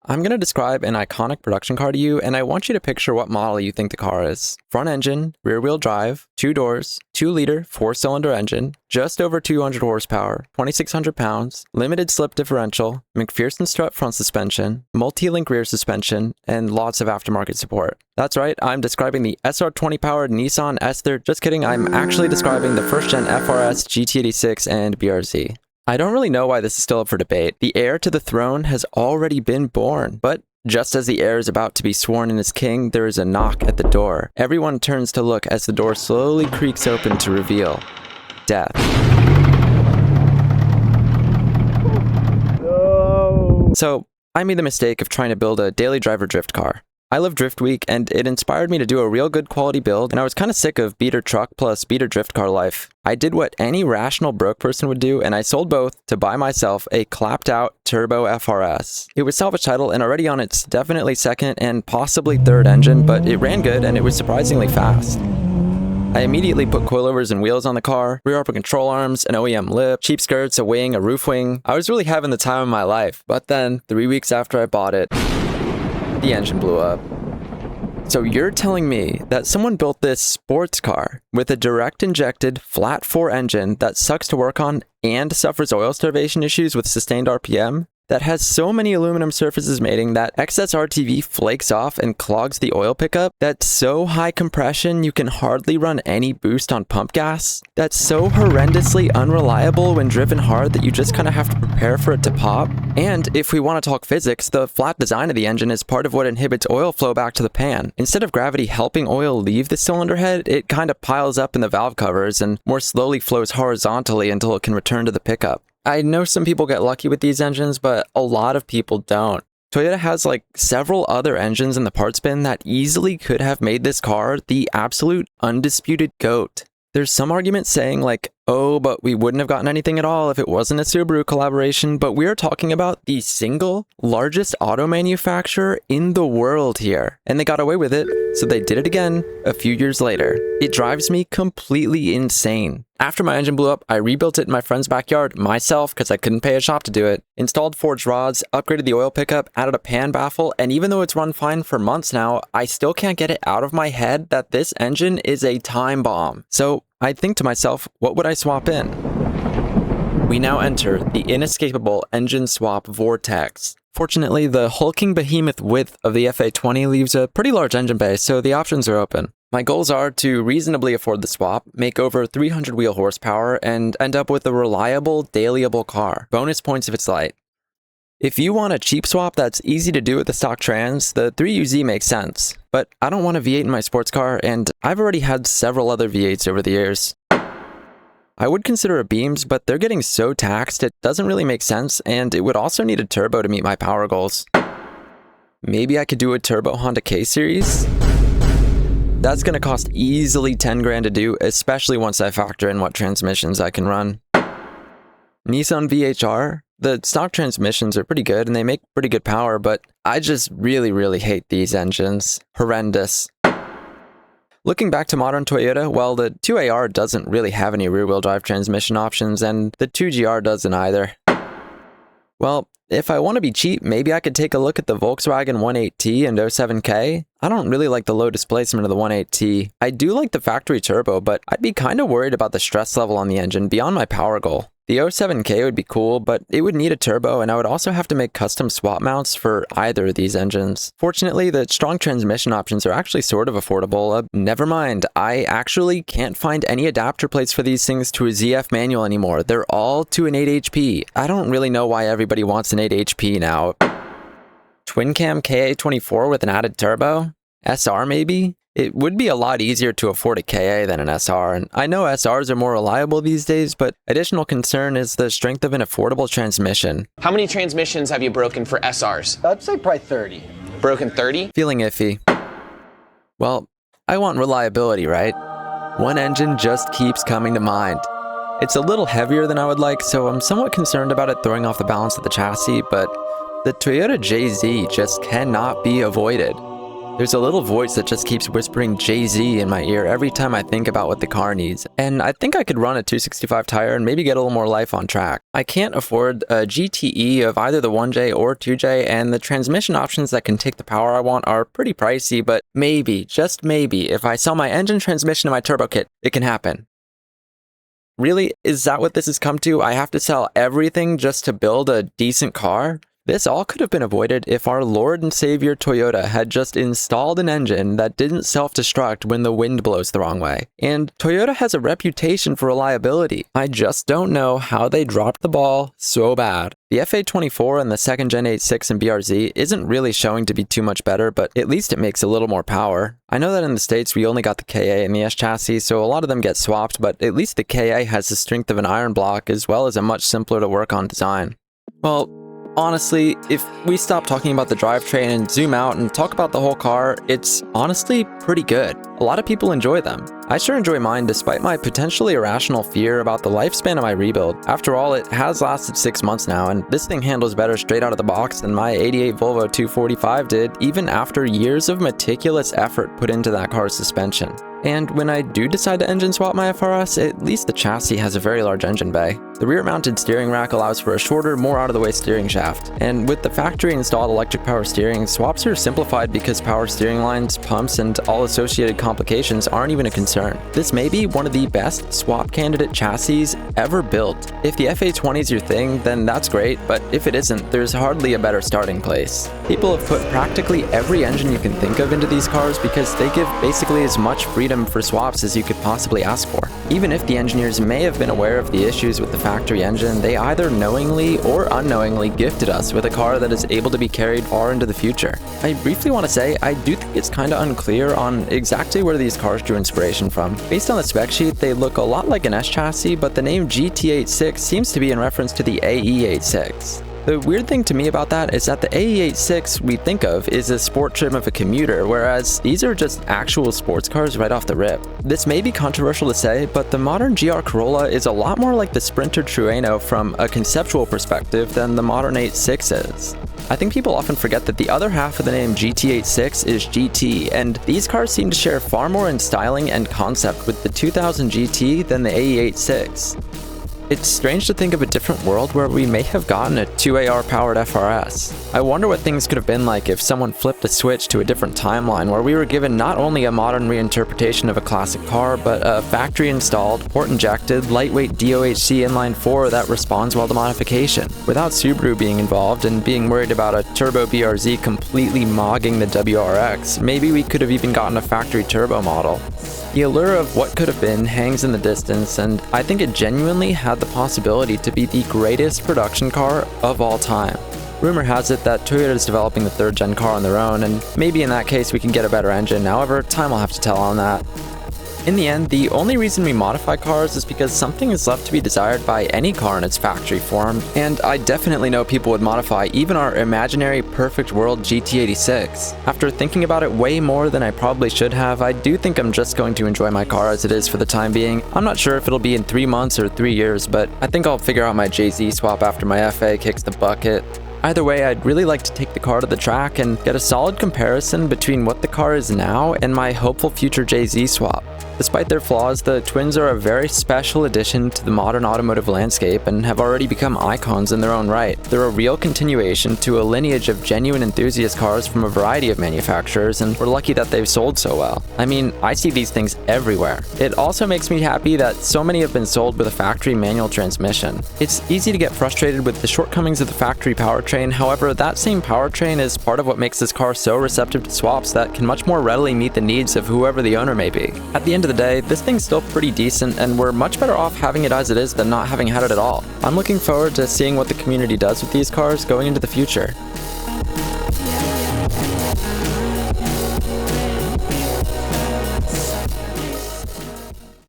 I'm going to describe an iconic production car to you, and I want you to picture what model you think the car is. Front engine, rear-wheel drive, 2 doors, 2-liter, 4-cylinder engine, just over 200 horsepower, 2,600 pounds, limited slip differential, McPherson strut front suspension, multi-link rear suspension, and lots of aftermarket support. That's right, I'm describing the SR20-powered Nissan Esther. Just kidding, I'm actually describing the first-gen FRS, GT86, and BRZ. I don't really know why this is still up for debate. The heir to the throne has already been born, but just as the heir is about to be sworn in as king, there is a knock at the door. Everyone turns to look as the door slowly creaks open to reveal death. No. So, I made the mistake of trying to build a daily driver drift car. I love Drift Week, and it inspired me to do a real good quality build, and I was kind of sick of beater truck plus beater drift car life. I did what any rational broke person would do, and I sold both to buy myself a clapped out turbo FRS. It was salvage title and already on its definitely second and possibly third engine, but it ran good and it was surprisingly fast. I immediately put coilovers and wheels on the car, rear upper control arms, an OEM lip, cheap skirts, a wing, a roof wing. I was really having the time of my life, but then 3 weeks after I bought it, the engine blew up. So you're telling me that someone built this sports car with a direct injected flat 4 engine that sucks to work on and suffers oil starvation issues with sustained RPM? That has so many aluminum surfaces mating that excess RTV flakes off and clogs the oil pickup, that's so high compression you can hardly run any boost on pump gas, that's so horrendously unreliable when driven hard that you just kind of have to prepare for it to pop. And if we want to talk physics, the flat design of the engine is part of what inhibits oil flow back to the pan. Instead of gravity helping oil leave the cylinder head, it kind of piles up in the valve covers and more slowly flows horizontally until it can return to the pickup. I know some people get lucky with these engines, but a lot of people don't. Toyota has like several other engines in the parts bin that easily could have made this car the absolute undisputed GOAT. There's some argument saying like, oh, but we wouldn't have gotten anything at all if it wasn't a Subaru collaboration, but we're talking about the single largest auto manufacturer in the world here. And they got away with it, so they did it again a few years later. It drives me completely insane. After my engine blew up, I rebuilt it in my friend's backyard myself because I couldn't pay a shop to do it. Installed forged rods, upgraded the oil pickup, added a pan baffle, and even though it's run fine for months now, I still can't get it out of my head that this engine is a time bomb. So I think to myself, what would I swap in? We now enter the inescapable engine swap vortex. Fortunately, the hulking behemoth width of the FA20 leaves a pretty large engine bay, so the options are open. My goals are to reasonably afford the swap, make over 300 wheel horsepower, and end up with a reliable, dailyable car. Bonus points if it's light. If you want a cheap swap that's easy to do with the stock trans, the 3UZ makes sense. But I don't want a V8 in my sports car, and I've already had several other V8s over the years. I would consider a Beams, but they're getting so taxed it doesn't really make sense, and it would also need a turbo to meet my power goals. Maybe I could do a turbo Honda K-Series? That's going to cost easily 10 grand to do, especially once I factor in what transmissions I can run. Nissan VHR? The stock transmissions are pretty good and they make pretty good power, but I just really hate these engines. Horrendous. Looking back to modern Toyota, well, the 2AR doesn't really have any rear-wheel drive transmission options, and the 2GR doesn't either. Well, if I want to be cheap, maybe I could take a look at the Volkswagen 18T and 07K. I don't really like the low displacement of the 18T. I do like the factory turbo, but I'd be kind of worried about the stress level on the engine beyond my power goal. The 07K would be cool, but it would need a turbo, and I would also have to make custom swap mounts for either of these engines. Fortunately, the strong transmission options are actually sort of affordable. Never mind, I actually can't find any adapter plates for these things to a ZF manual anymore. They're all to an 8HP. I don't really know why everybody wants an 8HP now. Twin cam KA24 with an added turbo? SR maybe? It would be a lot easier to afford a KA than an SR, and I know SRs are more reliable these days, but additional concern is the strength of an affordable transmission. How many transmissions have you broken for SRs? I'd say probably 30. Broken 30? Feeling iffy. Well, I want reliability, right? One engine just keeps coming to mind. It's a little heavier than I would like, so I'm somewhat concerned about it throwing off the balance of the chassis, but the Toyota JZ just cannot be avoided. There's a little voice that just keeps whispering Jay-Z in my ear every time I think about what the car needs, and I think I could run a 265 tire and maybe get a little more life on track. I can't afford a GTE of either the 1J or 2J, and the transmission options that can take the power I want are pretty pricey, but maybe, just maybe, if I sell my engine, transmission, and my turbo kit, it can happen. Really? Is that what this has come to? I have to sell everything just to build a decent car? This all could have been avoided if our Lord and Savior Toyota had just installed an engine that didn't self-destruct when the wind blows the wrong way. And Toyota has a reputation for reliability. I just don't know how they dropped the ball so bad. The FA24 and the 2nd Gen 8.6 and BRZ isn't really showing to be too much better, but at least it makes a little more power. I know that in the States we only got the KA and the S chassis, so a lot of them get swapped, but at least the KA has the strength of an iron block as well as a much simpler to work on design. Well, honestly, if we stop talking about the drivetrain and zoom out and talk about the whole car, it's honestly pretty good. A lot of people enjoy them. I sure enjoy mine despite my potentially irrational fear about the lifespan of my rebuild. After all, it has lasted 6 months now, and this thing handles better straight out of the box than my 88 Volvo 245 did, even after years of meticulous effort put into that car's suspension. And when I do decide to engine swap my FRS, at least the chassis has a very large engine bay. The rear-mounted steering rack allows for a shorter, more out-of-the-way steering shaft. And with the factory-installed electric power steering, swaps are simplified because power steering lines, pumps, and all associated complications aren't even a concern. This may be one of the best swap candidate chassis ever built. If the FA20 is your thing, then that's great, but if it isn't, there's hardly a better starting place. People have put practically every engine you can think of into these cars because they give basically as much freedom for swaps as you could possibly ask for. Even if the engineers may have been aware of the issues with the factory engine, they either knowingly or unknowingly gifted us with a car that is able to be carried far into the future. I briefly want to say, I do think it's kinda unclear on exactly where these cars drew inspiration from. Based on the spec sheet, they look a lot like an S chassis, but the name GT86 seems to be in reference to the AE86. The weird thing to me about that is that the AE86 we think of is a sport trim of a commuter, whereas these are just actual sports cars right off the rip. This may be controversial to say, but the modern GR Corolla is a lot more like the Sprinter Trueno from a conceptual perspective than the modern 86 is. I think people often forget that the other half of the name GT86 is GT, and these cars seem to share far more in styling and concept with the 2000 GT than the AE86. It's strange to think of a different world where we may have gotten a 2AR powered FRS. I wonder what things could have been like if someone flipped a switch to a different timeline where we were given not only a modern reinterpretation of a classic car, but a factory-installed, port-injected, lightweight DOHC inline-4 that responds well to modification, without Subaru being involved and being worried about a turbo BRZ completely mogging the WRX. Maybe we could have even gotten a factory turbo model. The allure of what could have been hangs in the distance, and I think it genuinely had the possibility to be the greatest production car of all time. Rumor has it that Toyota is developing the 3rd gen car on their own, and maybe in that case we can get a better engine. However, time will have to tell on that. In the end, the only reason we modify cars is because something is left to be desired by any car in its factory form, and I definitely know people would modify even our imaginary perfect world GT86. After thinking about it way more than I probably should have, I do think I'm just going to enjoy my car as it is for the time being. I'm not sure if it'll be in 3 months or 3 years, but I think I'll figure out my Jay-Z swap after my FA kicks the bucket. Either way, I'd really like to take the car to the track and get a solid comparison between what the car is now and my hopeful future Jay-Z swap. Despite their flaws, the twins are a very special addition to the modern automotive landscape and have already become icons in their own right. They're a real continuation to a lineage of genuine enthusiast cars from a variety of manufacturers, and we're lucky that they've sold so well. I mean, I see these things everywhere. It also makes me happy that so many have been sold with a factory manual transmission. It's easy to get frustrated with the shortcomings of the factory powertrain, however, that same powertrain is part of what makes this car so receptive to swaps that can much more readily meet the needs of whoever the owner may be. At the end of the day, this thing's still pretty decent, and we're much better off having it as it is than not having had it at all. I'm looking forward to seeing what the community does with these cars going into the future.